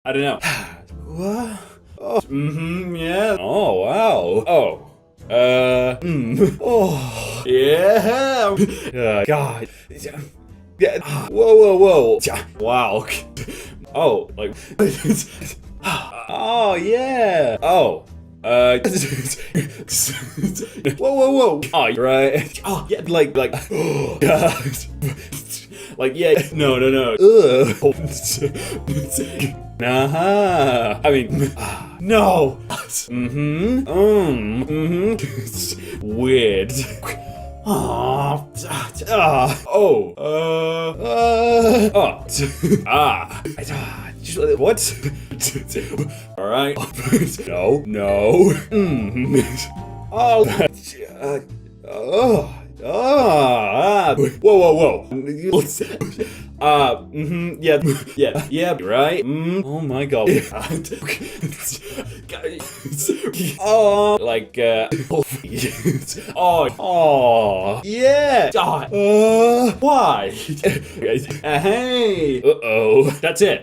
I don't know. What? Oh, yeah. Oh, wow. Oh. Oh, yeah. God. Yeah. Whoa. Wow. Oh, like. Oh, yeah. Oh. Whoa. Oh, you're right. Oh, yeah, like, oh, God. Like, yeah, no. Ugh. Nah. I mean, no. Weird. What? All right. No. Whoa. Yeah, right? Oh my God. Oh, like, oh, yeah. Why? Hey. Uh-oh. That's it.